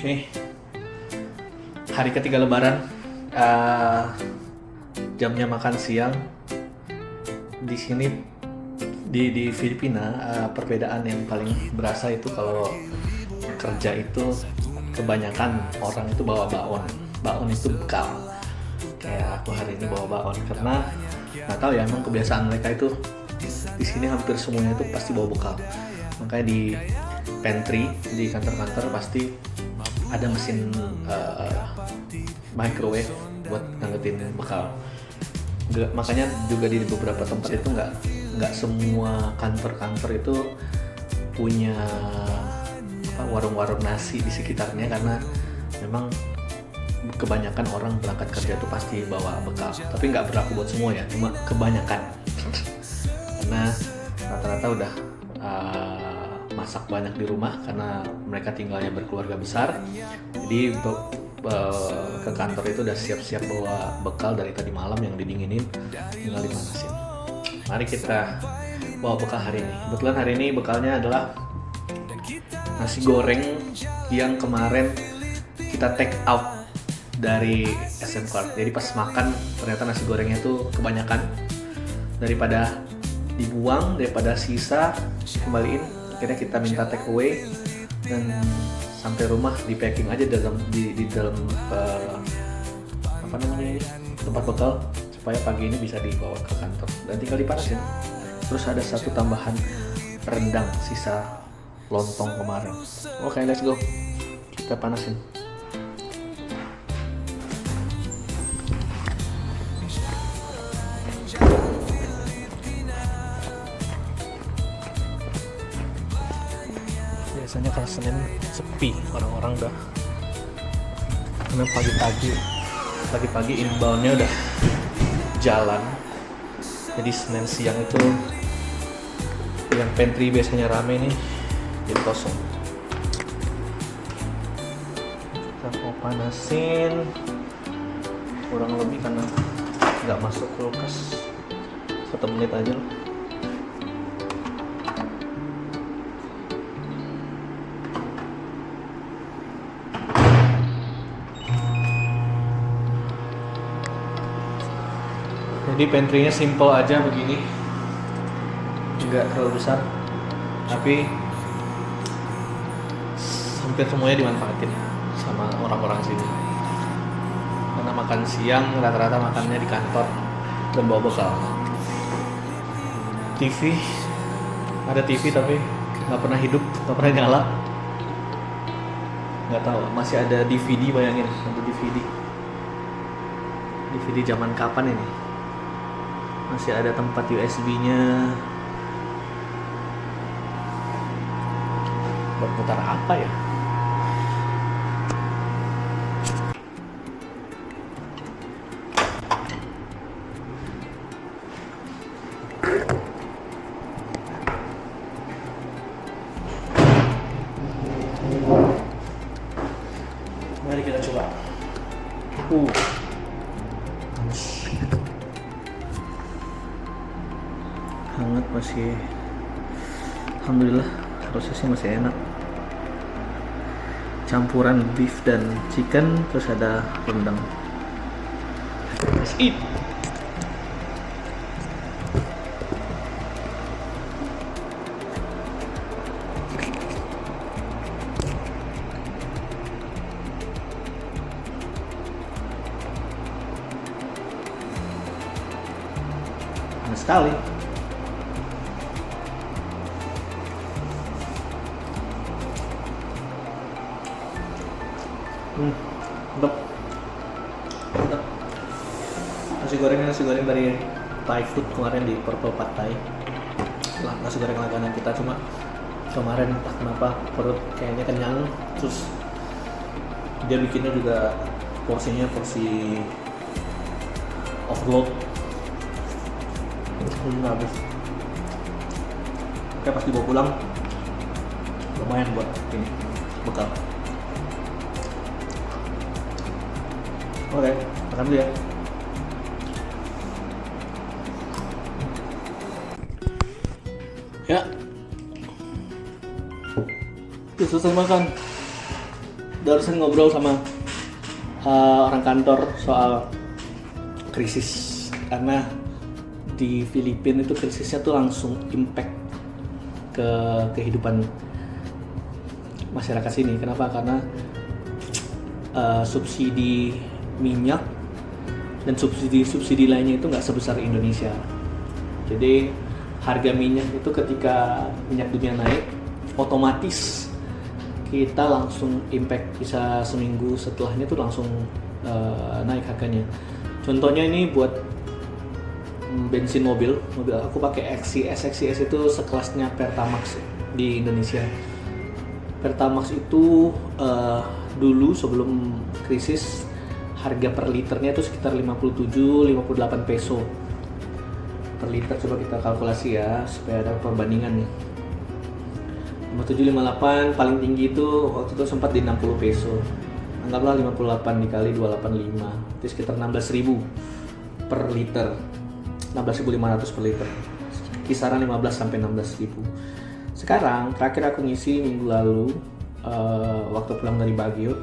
Oke, hari ketiga Lebaran, jamnya makan siang di sini di Filipina. Perbedaan yang paling berasa itu kalau kerja itu kebanyakan orang itu bawa baon. Baon itu bekal. Kayak aku hari ini bawa baon karena nggak tahu ya, emang kebiasaan mereka itu di sini hampir semuanya itu pasti bawa bekal. Makanya di pantry di kantor-kantor pasti ada mesin microwave buat ngangetin bekal. Makanya juga di beberapa tempat itu nggak semua kantor-kantor itu punya warung-warung nasi di sekitarnya, karena memang kebanyakan orang berangkat kerja itu pasti bawa bekal. Tapi nggak berlaku buat semua ya, cuma kebanyakan karena rata-rata udah masak banyak di rumah karena mereka tinggalnya berkeluarga besar. Jadi ke kantor itu udah siap-siap bawa bekal dari tadi malam yang didinginin, tinggal dimanasin. Mari kita bawa bekal hari ini. Kebetulan hari ini bekalnya adalah nasi goreng yang kemarin kita take out dari SM Card. Jadi pas makan ternyata nasi gorengnya tuh kebanyakan, daripada dibuang, daripada sisa kembaliin, akhirnya kita minta take away dan sampai rumah di packing aja di dalam tempat bekal supaya pagi ini bisa dibawa ke kantor dan tinggal dipanasin. Terus ada satu tambahan rendang sisa lontong kemarin. Oke, let's go, kita panasin. Biasanya kalau Senin sepi, orang-orang udah, karena pagi-pagi inboundnya udah jalan. Jadi Senin siang itu yang pantry biasanya rame nih jadi kosong. Kita mau panasin kurang lebih karena nggak masuk kulkas 1 menit aja loh. Jadi pantry-nya simple aja begini, nggak terlalu besar, tapi hampir semuanya dimanfaatin sama orang-orang sini. Karena makan siang rata-rata makannya di kantor dan bawa bekal. TV, ada TV tapi nggak pernah hidup, nggak pernah nyala. Nggak tahu, masih ada DVD, bayangin ada DVD zaman kapan ini? Masih ada tempat USB-nya. Buat putar apa ya? Mari kita coba. Hangat masih, alhamdulillah prosesnya masih enak. Campuran beef dan chicken, terus ada rendang. Let's eat. Panas sekali. Mantap. Nasi goreng dari Thai food kemarin di Purple Pad Thai. Nasi goreng langganan kita, cuma kemarin entah kenapa perut kayaknya kenyang, terus dia bikinnya juga porsinya porsi overload. Habis. Oke, pas dibawa pulang lumayan buat ini bekal. Oke, makan dulu ya. Ya, selesai makan. barusan ngobrol sama orang kantor soal krisis, karena di Filipina itu krisisnya tuh langsung impact ke kehidupan masyarakat sini. Kenapa? Karena subsidi minyak dan subsidi lainnya itu nggak sebesar Indonesia. Jadi harga minyak itu ketika minyak dunia naik, otomatis kita langsung impact, bisa seminggu setelahnya tuh langsung naik harganya. Contohnya ini buat bensin mobil aku pakai XCS itu sekelasnya Pertamax di Indonesia. Pertamax itu dulu sebelum krisis harga per liternya itu sekitar 57-58 peso per liter. Coba kita kalkulasi ya supaya ada perbandingan nih. 57-58 paling tinggi itu waktu itu sempat di 60 peso. Anggaplah 58 dikali 285 itu sekitar 16.000 per liter, 16.500 per liter, kisaran 15 sampai 16.000. Sekarang terakhir aku ngisi minggu lalu waktu pulang dari Baguio,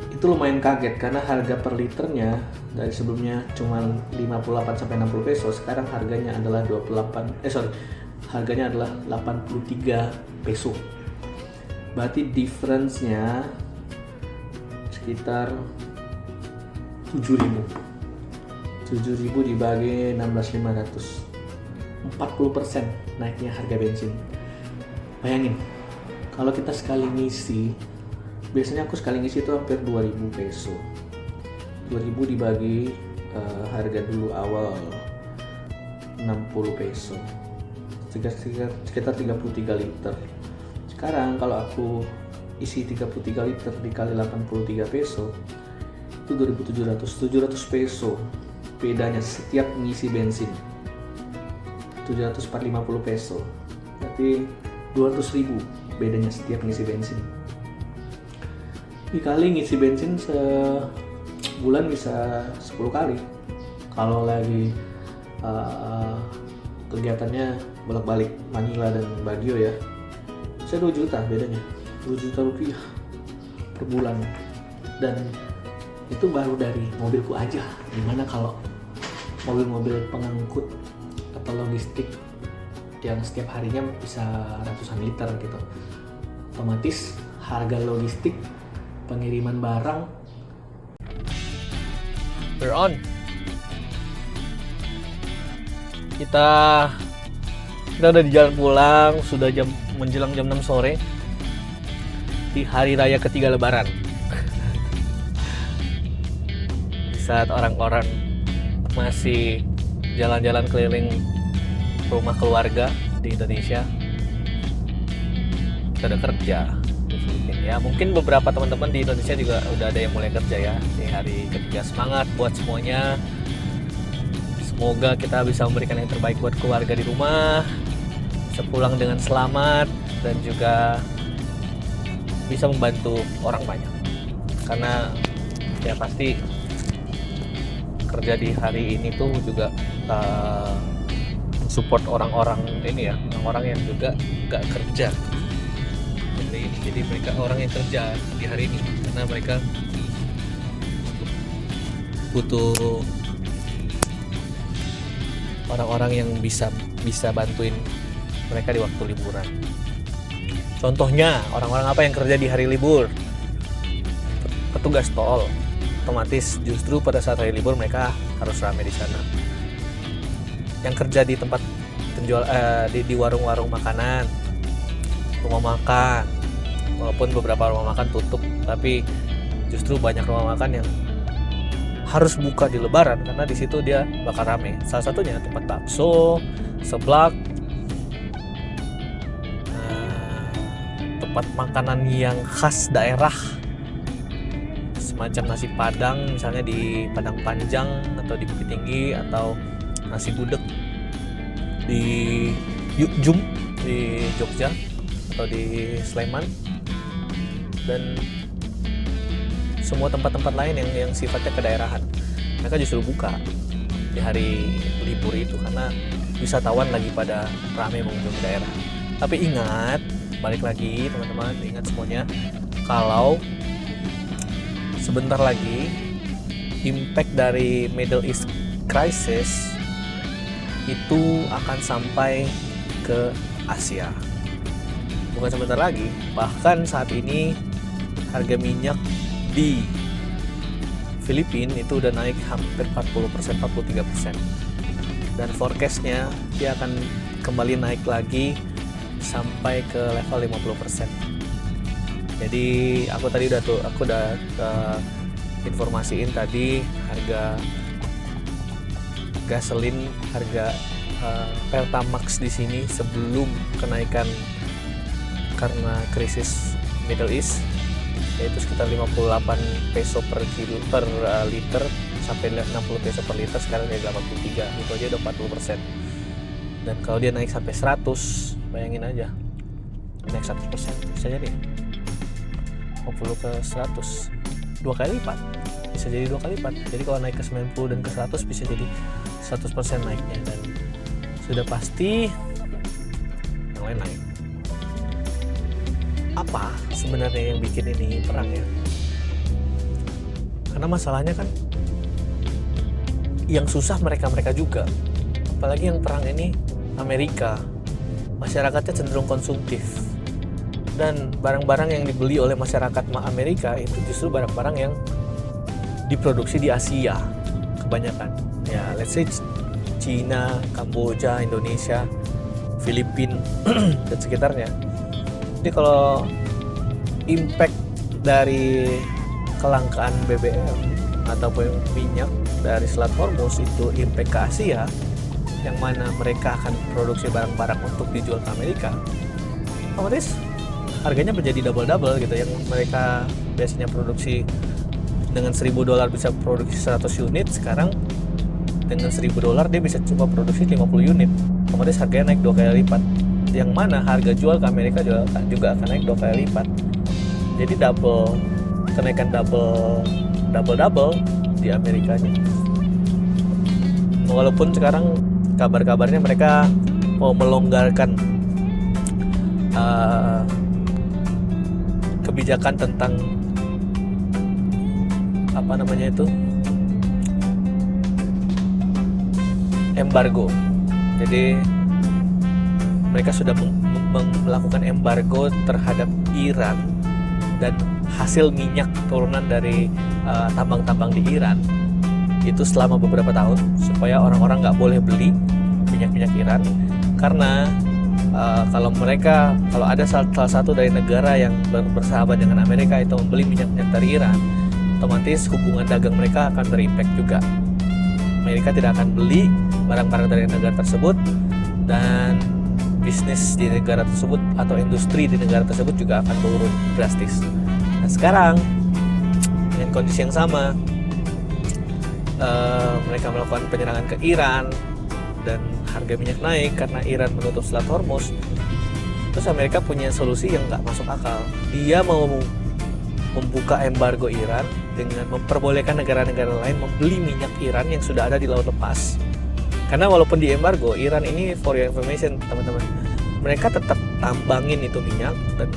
itu lumayan kaget karena harga per liternya dari sebelumnya cuma 58 sampai 60 peso, sekarang harganya adalah harganya adalah 83 peso. Berarti difference-nya sekitar 7.000 dibagi 16.500, 40% naiknya harga bensin. Bayangin, kalau kita sekali ngisi, biasanya aku sekali ngisi itu hampir 2.000 peso. 2.000 dibagi harga dulu awal 60 peso, sekitar 33 liter. Sekarang kalau aku isi 33 liter dikali 83 peso, itu 700 peso bedanya setiap ngisi bensin. 750 peso, berarti 200.000 bedanya setiap ngisi bensin. Dikali ngisi bensin sebulan bisa 10 kali. Kalau lagi kegiatannya bolak-balik Manila dan Baguio ya, saya 2 juta bedanya, 2 juta rupiah per bulan. Dan itu baru dari mobilku aja. Gimana kalau mobil-mobil pengangkut atau logistik yang setiap harinya bisa ratusan liter gitu, otomatis harga logistik pengiriman barang. We're on. Kita udah di jalan pulang, sudah menjelang jam 6 sore di hari raya ketiga Lebaran. Di saat orang-orang masih jalan-jalan keliling rumah keluarga di Indonesia, kita udah kerja di Filipina. Ya mungkin beberapa teman-teman di Indonesia juga udah ada yang mulai kerja ya di hari ketiga. Semangat buat semuanya. Semoga kita bisa memberikan yang terbaik buat keluarga di rumah, bisa pulang dengan selamat, dan juga bisa membantu orang banyak. Karena ya pasti kerja di hari ini tuh juga support orang-orang ini ya, orang-orang yang juga nggak kerja. Jadi mereka orang yang kerja di hari ini karena mereka butuh orang-orang yang bisa bantuin mereka di waktu liburan. Contohnya orang-orang apa yang kerja di hari libur? Petugas tol. Otomatis justru pada saat hari libur mereka harus ramai di sana. Yang kerja di tempat penjual di warung-warung makanan, rumah makan, walaupun beberapa rumah makan tutup, tapi justru banyak rumah makan yang harus buka di Lebaran karena di situ dia bakal ramai. Salah satunya tempat bakso, seblak, tempat makanan yang khas daerah. Semacam nasi Padang misalnya di Padang Panjang atau di Bukit Tinggi, atau nasi gudeg di Yukjum di Jogja atau di Sleman, dan semua tempat-tempat lain yang sifatnya kedaerahan. Mereka justru buka di hari libur itu karena wisatawan lagi pada ramai mengunjungi daerah. Tapi ingat, balik lagi teman-teman, ingat semuanya, kalau sebentar lagi impact dari Middle East Crisis itu akan sampai ke Asia. Bukan sebentar lagi, bahkan saat ini harga minyak di Filipina itu udah naik hampir 40%, 43%. Dan forecastnya dia akan kembali naik lagi sampai ke level 50%. Jadi aku udah informasiin tadi harga gasolin, harga Pertamax di sini sebelum kenaikan karena krisis Middle East yaitu sekitar 58 peso per liter sampai 60 peso per liter, sekarang dari 83, itu aja udah 40%. Dan kalau dia naik sampai 100, bayangin aja, naik 100% bisa jadi 50 ke 100 dua kali lipat, bisa jadi 2 kali lipat. Jadi kalau naik ke 90 dan ke 100 bisa jadi 100% naiknya, dan sudah pasti yang lain naik. Apa sebenarnya yang bikin ini perang ya? Karena masalahnya kan yang susah mereka juga, apalagi yang perang ini Amerika, masyarakatnya cenderung konsumtif, dan barang-barang yang dibeli oleh masyarakat Amerika itu justru barang-barang yang diproduksi di Asia kebanyakan. Ya, let's say Cina, Kamboja, Indonesia, Filipina dan sekitarnya. Jadi kalau impact dari kelangkaan BBM ataupun minyak dari Selat Hormuz itu impact ke Asia, yang mana mereka akan produksi barang-barang untuk dijual ke Amerika, otomatis harganya menjadi double gitu. Yang mereka biasanya produksi dengan $1.000 bisa produksi 100 unit, sekarang dengan $1.000 dia bisa cuma produksi 50 unit, otomatis harganya naik 2 kali lipat, yang mana harga jual ke Amerika juga akan naik 2 kali lipat. Jadi kenaikan double di Amerikanya. Walaupun sekarang kabar-kabarnya mereka mau melonggarkan kebijakan tentang embargo. Jadi mereka sudah melakukan embargo terhadap Iran dan hasil minyak turunan dari tambang-tambang di Iran itu selama beberapa tahun, supaya orang-orang nggak boleh beli minyak Iran. Karena kalau ada salah satu dari negara yang bersahabat dengan Amerika itu membeli minyak dari Iran, otomatis hubungan dagang mereka akan berimpact juga. Amerika tidak akan beli barang-barang dari negara tersebut, dan bisnis di negara tersebut atau industri di negara tersebut juga akan turun drastis. Nah sekarang dengan kondisi yang sama, mereka melakukan penyerangan ke Iran dan harga minyak naik karena Iran menutup Selat Hormuz. Terus Amerika punya solusi yang nggak masuk akal. Dia mau membuka embargo Iran dengan memperbolehkan negara-negara lain membeli minyak Iran yang sudah ada di laut lepas. Karena walaupun di embargo, Iran ini, for your information teman-teman, mereka tetap tambangin itu minyak dan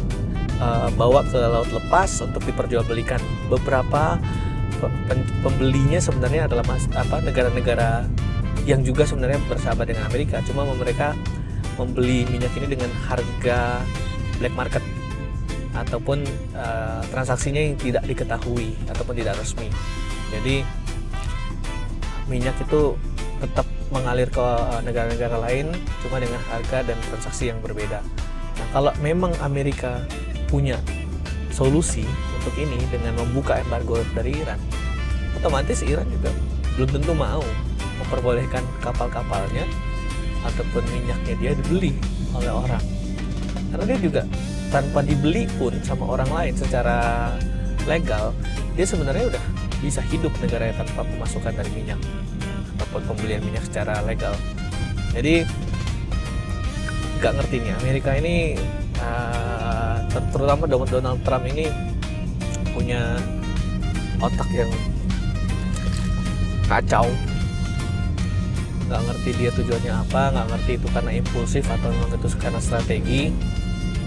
bawa ke laut lepas untuk diperjualbelikan. Beberapa pembelinya sebenarnya adalah negara-negara yang juga sebenarnya bersahabat dengan Amerika, cuma mereka membeli minyak ini dengan harga black market ataupun transaksinya yang tidak diketahui ataupun tidak resmi. Jadi minyak itu tetap mengalir ke negara-negara lain, cuma dengan harga dan transaksi yang berbeda. Nah, kalau memang Amerika punya solusi untuk ini dengan membuka embargo dari Iran, otomatis Iran juga belum tentu mau memperbolehkan kapal-kapalnya ataupun minyaknya dia dibeli oleh orang. Karena dia juga tanpa dibeli pun sama orang lain secara legal, dia sebenarnya udah bisa hidup negaranya tanpa pemasukan dari minyak ataupun pembelian minyak secara legal. Jadi nggak ngerti nih Amerika ini, terutama Donald Trump ini punya otak yang kacau. Nggak ngerti dia tujuannya apa, nggak ngerti itu karena impulsif atau memang itu karena strategi.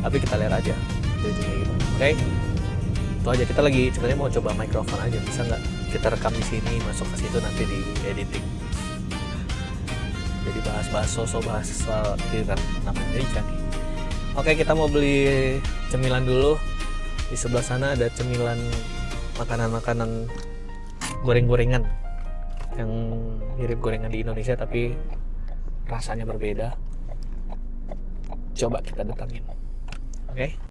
Tapi kita lihat aja jadinya gimana. Oke? itu aja. Kita lagi sebenarnya mau coba mikrofon aja, bisa nggak kita rekam di sini masuk ke situ nanti di editing. Jadi bahas soal Iran namanya jadi canggih. Oke, kita mau beli cemilan dulu. Di sebelah sana ada cemilan makanan-makanan goreng-gorengan yang mirip gorengan di Indonesia tapi rasanya berbeda. Coba kita datangin. Oke.